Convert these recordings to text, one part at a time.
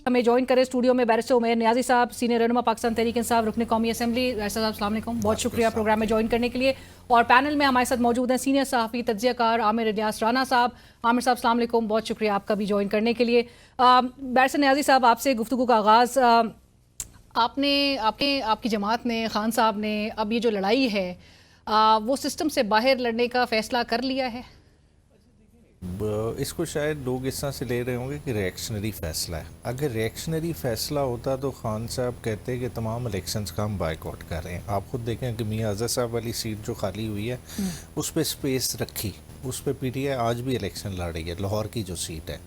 हमें ज्वाइन करें स्टूडियो में बैरिस्टर उमैर नियाजी साहब, सीनियर रहनुमा पाकिस्तान तहरीक इंसाफ, रुकन कौमी असेंबली। बैरिस्टर साहब अस्सलाम वालेकुम, बहुत शुक्रिया प्रोग्राम में ज्वाइन करने के लिए। और पैनल में हमारे साथ मौजूद हैं सीनियर सहाफ़ी तज्ज़ियाकार आमिर इलियास राना साहब। आमिर साहब अस्सलाम वालेकुम, बहुत शुक्रिया आपका भी ज्वाइन करने के लिए। बैरिस्टर नियाजी साहब, आपसे गुफ्तगू का आगाज़, आपकी जमात ने, खान साहब ने अब ये जो लड़ाई है वो सिस्टम से बाहर लड़ने का फ़ैसला कर लिया है? इसको शायद लोग इस तरह से ले रहे होंगे कि रिएक्शनरी फ़ैसला है। अगर रिएक्शनरी फ़ैसला होता तो खान साहब कहते कि तमाम इलेक्शंस का हम बाइकआउट कर रहे हैं। आप खुद देखें कि मियां अज़हर साहब वाली सीट जो खाली हुई है उस पर स्पेस रखी, उस पर पीटीआई आज भी इलेक्शन लड़ रही है, लाहौर की जो सीट है।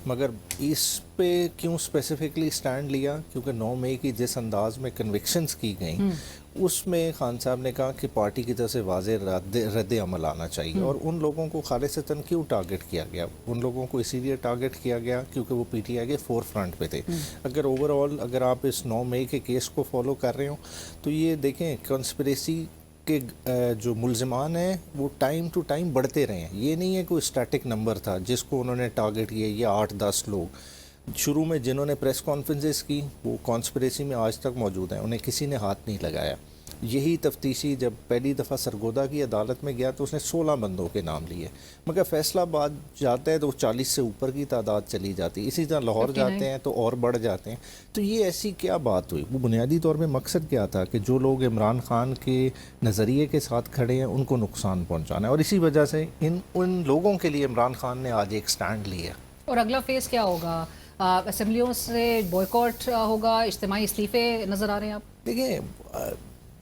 मगर इस पे क्यों स्पेसिफिकली स्टैंड लिया? क्योंकि 9 मई की जिस अंदाज में कन्विक्शंस की गई उसमें खान साहब ने कहा कि पार्टी की तरफ से वाज़ेह रद्द अमल आना चाहिए। और उन लोगों को खालिसतन क्यों टारगेट किया गया? उन लोगों को इसीलिए टारगेट किया गया क्योंकि वो पीटीआई के फोर फ्रंट पे थे। अगर ओवरऑल अगर आप इस 9 मई के केस को फॉलो कर रहे हो तो ये देखें, कंस्पिरेसी के जो मुलजमान हैं वो टाइम टू टाइम बढ़ते रहे हैं। ये नहीं है कोई स्टैटिक नंबर था जिसको उन्होंने टारगेट किया। ये 8-10 लोग शुरू में जिन्होंने प्रेस कॉन्फ्रेंसेस की वो कॉन्स्पिरेसी में आज तक मौजूद हैं, उन्हें किसी ने हाथ नहीं लगाया। यही तफ्तीशी जब पहली दफ़ा सरगोदा की अदालत में गया तो उसने 16 बंदों के नाम लिए, मगर फैसलाबाद जाता है तो 40 से ऊपर की तादाद चली जाती है। इसी तरह लाहौर जाते हैं तो और बढ़ जाते हैं। तो ये ऐसी क्या बात हुई? वो बुनियादी तौर पे मकसद क्या था कि जो लोग इमरान खान के नज़रिए के साथ खड़े हैं उनको नुकसान पहुँचाना है। और इसी वजह से उन लोगों के लिए इमरान खान ने आज एक स्टैंड लिया। और अगला फेज़ क्या होगा? असम्बलियों से बॉयकॉट होगा, इज्तिमाई इस्तीफ़े नज़र आ रहे हैं आप? देखिए,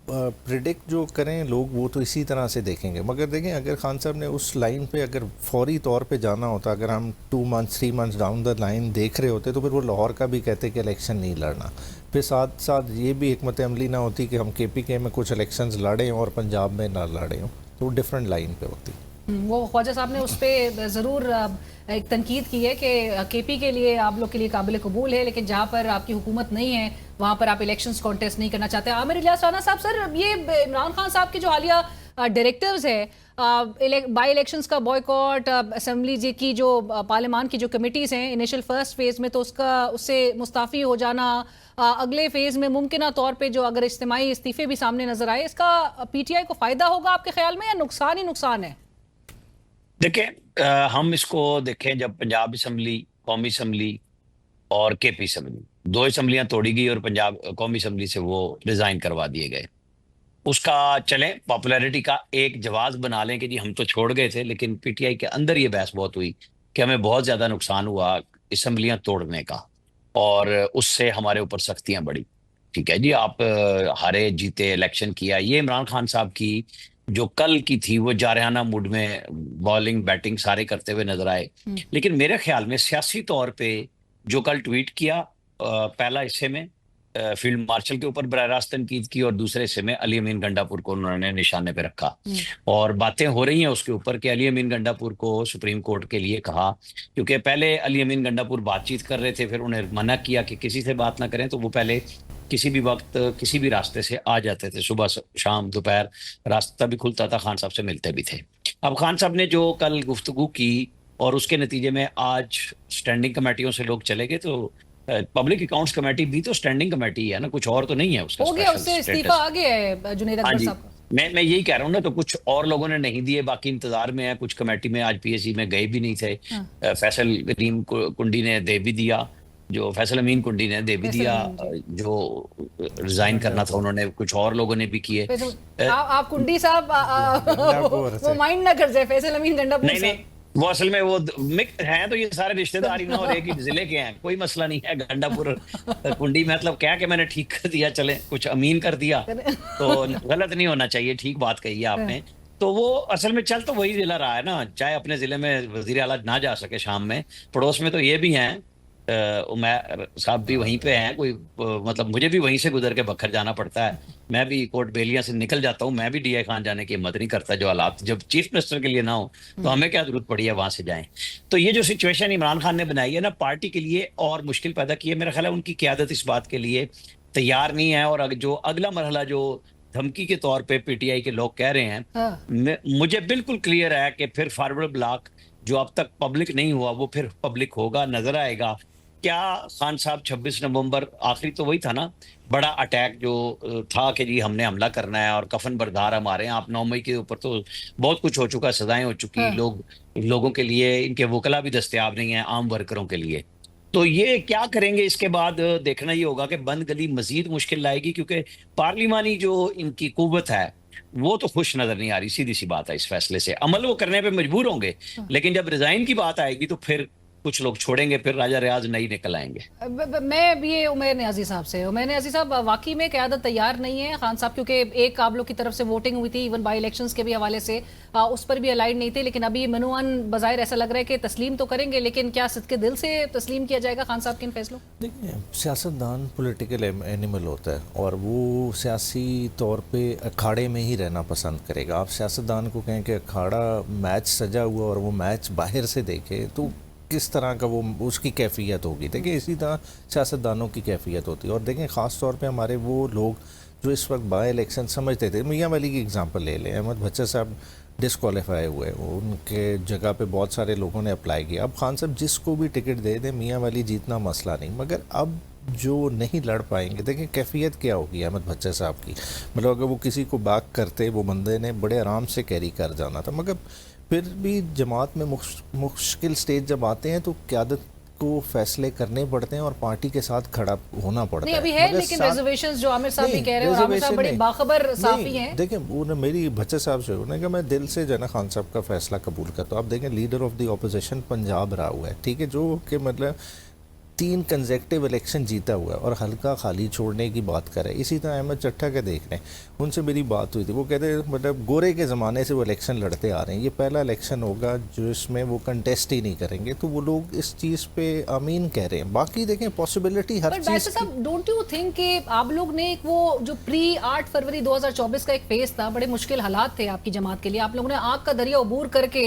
प्रिडिक्ट जो करें लोग वो तो इसी तरह से देखेंगे, मगर देखें अगर खान साहब ने उस लाइन पे अगर फौरी तौर पे जाना होता, अगर हम 2 months 3 months down the line देख रहे होते तो फिर वो लाहौर का भी कहते कि इलेक्शन नहीं लड़ना। फिर साथ साथ ये भी हिकमत अमली ना होती कि हम केपीके में कुछ इलेक्शंस लड़ें और पंजाब में ना लड़ें, तो डिफरेंट लाइन पे होती। वो ख्वाजा साहब ने उस पर ज़रूर एक तनकीद की है कि केपी के लिए आप लोग के लिए काबिल कबूल है, लेकिन जहाँ पर आपकी हुकूमत नहीं है वहाँ पर आप इलेक्शंस कॉन्टेस्ट नहीं करना चाहते। आमिर इलियास राना साहब, सर ये इमरान खान साहब के जो हालिया डायरेक्टिव्स है, बाई इलेक्शंस का बॉयकॉट, असेंबली जी की जो पार्लियामान की जो कमेटीज़ हैं इनिशियल फर्स्ट फेज़ में, तो उससे मुस्ताफ़ी हो जाना, अगले फेज़ में मुमकिन तौर पे जो अगर इज्तिमाई इस्तीफ़े भी सामने नज़र आए, इसका पीटीआई को फ़ायदा होगा आपके ख्याल में या नुकसान ही नुकसान है? देखें, हम इसको देखें, जब पंजाब असम्बली, कौमी असम्बली और केपी असम्बली 2 असम्बलियां तोड़ी गई और पंजाब कौमी असम्बली से वो रिजाइन करवा दिए गए, उसका चलें पॉपुलैरिटी का एक जवाब बना लें कि जी हम तो छोड़ गए थे, लेकिन पीटीआई के अंदर ये बहस बहुत हुई कि हमें बहुत ज्यादा नुकसान हुआ असम्बलियां तोड़ने का और उससे हमारे ऊपर सख्तियां बढ़ी। ठीक है जी, आप हारे जीते इलेक्शन किया, ये इमरान खान साहब की जो कल की थी वो जारहाना मूड में बॉलिंग बैटिंग सारे करते हुए नजर आए। लेकिन मेरे ख्याल में सियासी तौर पे जो कल ट्वीट किया, पहला हिस्से में फील्ड मार्शल के ऊपर बराह रास्त तनकीद की और दूसरे हिस्से में अली अमीन गंडापुर को उन्होंने निशाने पे रखा। और बातें हो रही हैं उसके ऊपर कि अली अमीन गंडापुर को सुप्रीम कोर्ट के लिए कहा, क्योंकि पहले अली अमीन गंडापुर बातचीत कर रहे थे, फिर उन्हें मना किया कि किसी से बात ना करें, तो वो पहले किसी भी वक्त किसी भी रास्ते से आ जाते थे, सुबह शाम दोपहर रास्ता भी खुलता था, खान साहब से मिलते भी थे। अब खान साहब ने जो कल गुफ्तगू की और उसके नतीजे में आज स्टैंडिंग कमेटियों से लोग चले गए, तो पब्लिक अकाउंट्स कमेटी भी तो स्टैंडिंग कमेटी है ना, कुछ और तो नहीं है उसका। हो गया, उससे इस्तीफा आ गया है जुनैद अकबर साहब का। मैं यही कह रहा हूँ ना, तो कुछ और लोगों ने नहीं दिए, बाकी इंतजार में है। कुछ कमेटी में आज पीएससी में गए भी नहीं थे। फैसल करीम कुंडी ने दे भी दिया, जो फैसल अमीन कुंडी ने दे भी दिया, जो रिजाइन करना था उन्होंने, कुछ और लोगों ने भी किए। आप कुंडी साहब वो माइंड ना कर जाए, फैसल अमीन गंडापुर नहीं, वो असल में वो मिक्स हैं, तो ये सारे रिश्तेदार ही ना और एक ही जिले के हैं, कोई मसला नहीं है। गंडापुर कुंडी मतलब क्या कि मैंने ठीक कर दिया, चले कुछ अमीन कर दिया तो गलत नहीं होना चाहिए, ठीक बात कही है आपने। तो वो असल में चल तो वही जिला रहा है ना, चाहे अपने जिले में वजीर आला ना जा सके शाम में, पड़ोस में तो ये भी हैं, उमैर साहब भी वहीं पे हैं, कोई मतलब मुझे भी वहीं से गुजर के बखर जाना पड़ता है, मैं भी कोट बेलिया से निकल जाता हूँ, मैं भी डीआई खान जाने की हिम्मत नहीं करता। जो हालात जब चीफ मिनिस्टर के लिए ना हो तो हमें क्या जरूरत पड़ी है वहां से जाएं। तो ये जो सिचुएशन इमरान खान ने बनाई है ना पार्टी के लिए और मुश्किल पैदा की है, मेरा ख्याल है उनकी क़यादत इस बात के लिए तैयार नहीं है। और जो अगला मरहला जो धमकी के तौर पे पीटीआई के लोग कह रहे हैं, मुझे बिल्कुल क्लियर है कि फिर फॉरवर्ड ब्लॉक जो अब तक पब्लिक नहीं हुआ वो फिर पब्लिक होगा, नजर आएगा क्या खान साहब 26 नवंबर आखिरी तो वही था ना, बड़ा अटैक जो था कि जी हमने हमला करना है और कफन बरदार हमारे हैं। आप 9 मई के ऊपर तो बहुत कुछ हो चुका, सजाएं हो चुकी, हाँ। लोगों के लिए इनके वकला भी दस्तयाब नहीं है, आम वर्करों के लिए। तो ये क्या करेंगे इसके बाद देखना ही होगा कि बंद गली मजीद मुश्किल लाएगी, क्योंकि पार्लिमानी जो इनकी कुव्वत है वो तो खुश नजर नहीं आ रही। सीधी सी बात है, इस फैसले से अमल वो करने पे मजबूर होंगे, लेकिन जब रिजाइन की बात आएगी तो फिर कुछ लोग छोड़ेंगे, फिर राजा रियाज नहीं निकल आएंगे। मैं भी ये उमैर न्याजी साहब से, उमैर न्याजी साहब वाकई में क़यादत तैयार नहीं है खान साहब, क्योंकि एक आप लोग की तरफ से वोटिंग हुई थी इवन बाई इलेक्शंस के भी हवाले से, उस पर भी अलाइन नहीं थे, लेकिन अभी मनुआन बज़ाहिर ऐसा लग रहा है कि तस्लीम तो करेंगे, लेकिन क्या सिद्के दिल से तस्लीम किया जाएगा खान साहब के इन फैसलों? देखिए, सियासतदान पॉलिटिकल एनिमल होता है और वो सियासी तौर पे अखाड़े में ही रहना पसंद करेगा। आप सियासतदान को कहें कि अखाड़ा मैच सजा हुआ और वो मैच बाहर से देखे तो किस तरह का वो उसकी कैफियत होगी। देखिए, इसी तरह सियासतदानों की कैफियत होती है। और देखें, ख़ास तौर पे हमारे वो लोग जो इस वक्त बाई इलेक्शन समझते थे, मियाँ वाली की एग्जांपल ले लें, अहमद भच्चर साहब डिसक्वालीफाई हुए, उनके जगह पे बहुत सारे लोगों ने अप्लाई किया। अब खान साहब जिसको भी टिकट दे दें, मियाँ वाली जीतना मसला नहीं, मगर अब जो नहीं लड़ पाएंगे, देखिए कैफियत क्या होगी अहमद भच्चर साहब की। मतलब अगर वो किसी को बैक करते, वो बंदे ने बड़े आराम से कैरी कर जाना था, मगर फिर भी जमात में मुश्किल स्टेज जब आते हैं तो क़यादत को फैसले करने पड़ते हैं और पार्टी के साथ खड़ा होना पड़ता नहीं है। अभी है, मगर लेकिन साथ- रिजर्वेशंस जो आमिर साहब भी नहीं, कह रहे हैं, और आमिर साहब रिजर्वेशन बड़ी नहीं। बाखबर साफी नहीं, हैं। देखें, वो ना मेरी भच्चर साहब से उन्होंने कहा मैं दिल से जना खान साहब का फैसला कबूल करता हूँ। आप देखें, leader of the opposition Punjab रहा हुआ है, ठीक है, जो कि मतलब 3 कंसेक्टिव इलेक्शन जीता हुआ है और हल्का खाली छोड़ने की बात कर रहे हैं। इसी तरह अहमद चट्टा के देख रहे हैं, उनसे मेरी बात हुई थी, वो कहते हैं मतलब गोरे के ज़माने से वो इलेक्शन लड़ते आ रहे हैं, ये पहला इलेक्शन होगा जो इसमें वो कंटेस्ट ही नहीं करेंगे। तो वो लोग इस चीज़ पे आमीन कह रहे हैं। बाकी देखें, possibility her but cheese barrister साहब, डोंट यू थिंक कि आप लोग ने एक वो जो प्री 8 फरवरी 2024 का एक फेज था, बड़े मुश्किल हालात थे आपकी जमात के लिए, आप लोगों ने आग का दरिया अबूर करके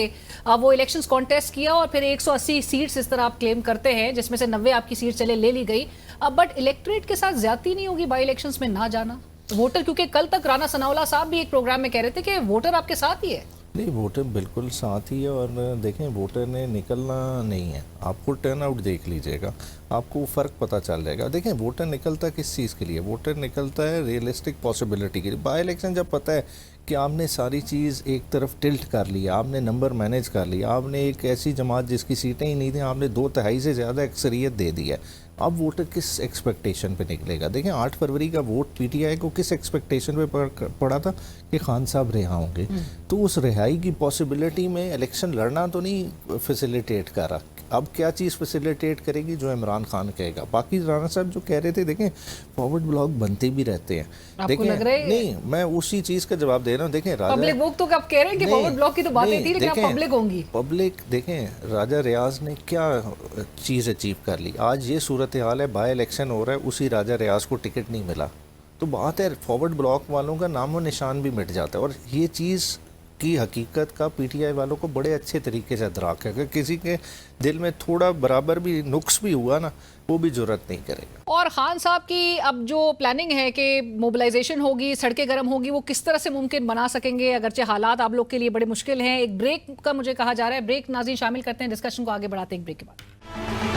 वो इलेक्शंस कॉन्टेस्ट किया और फिर 180 सीट्स इस तरह आप क्लेम करते हैं, जिसमें से 90 आपकी सीट चले ले ली गई। बट इलेक्टोरेट के साथ ज्यादती नहीं होगी बाई इलेक्शंस में ना जाना? वोटर, क्योंकि कल तक राना सनाउल्लाह साहब भी एक प्रोग्राम में कह रहे थे कि वोटर आपके साथ ही है। नहीं, वोटर बिल्कुल साथ ही है और देखें, वोटर ने निकलना नहीं है। आपको टर्न आउट देख लीजिएगा, आपको फ़र्क पता चल जाएगा। देखें, वोटर निकलता किस चीज़ के लिए? वोटर निकलता है रियलिस्टिक पॉसिबिलिटी के लिए। बाई इलेक्शन जब पता है कि आपने सारी चीज़ एक तरफ टिल्ट कर लिया, आपने नंबर मैनेज कर लिया, आपने एक ऐसी जमात जिसकी सीटें ही नहीं थी, आपने 2/3 से ज़्यादा अक्सरियत दे दी है, अब वोटर किस एक्सपेक्टेशन पे निकलेगा? देखें, 8 फरवरी का वोट पीटीआई को किस एक्सपेक्टेशन पे पड़ा था कि खान साहब रिहा होंगे। तो उस रिहाई की पॉसिबिलिटी में इलेक्शन लड़ना तो नहीं फैसिलिटेट कर रहा। अब क्या चीज़ फैसिलिटेट करेगी? जो इमरान खान कहेगा। बाकी राना साहब जो कह रहे थे, देखें फॉरवर्ड ब्लॉक बनते भी रहते हैं। आपको देखें, लग रहा है? नहीं, मैं उसी चीज़ का जवाब दे रहा हूँ। देखें, राजा पब्लिक वो तो कब कह रहे हैं कि नहीं, फॉरवर्ड ब्लॉक की तो बातें नहीं, थी, लेकिन अब देखें, पब्लिक होंगी। पब्लिक देखें, राजा रियाज ने क्या चीज़ अचीव कर ली। आज ये सूरत हाल है, बाई इलेक्शन हो रहा है, उसी राजा रियाज को टिकट नहीं मिला। तो बात है, फॉरवर्ड ब्लॉक वालों का नामो निशान भी मिट जाता है। और ये चीज़ की हकीकत का पीटीआई वालों को बड़े अच्छे तरीके से अदराक है। अगर किसी के दिल में थोड़ा बराबर भी नुक्स भी हुआ ना, वो भी जुर्रत नहीं करेगा। और खान साहब की अब जो प्लानिंग है कि मोबिलाइजेशन होगी, सड़कें गर्म होगी, वो किस तरह से मुमकिन बना सकेंगे? अगरचे हालात आप लोग के लिए बड़े मुश्किल हैं। एक ब्रेक का मुझे कहा जा रहा है, ब्रेक नाज़रीन शामिल करते हैं डिस्कशन को आगे बढ़ाते हैं एक ब्रेक के बाद।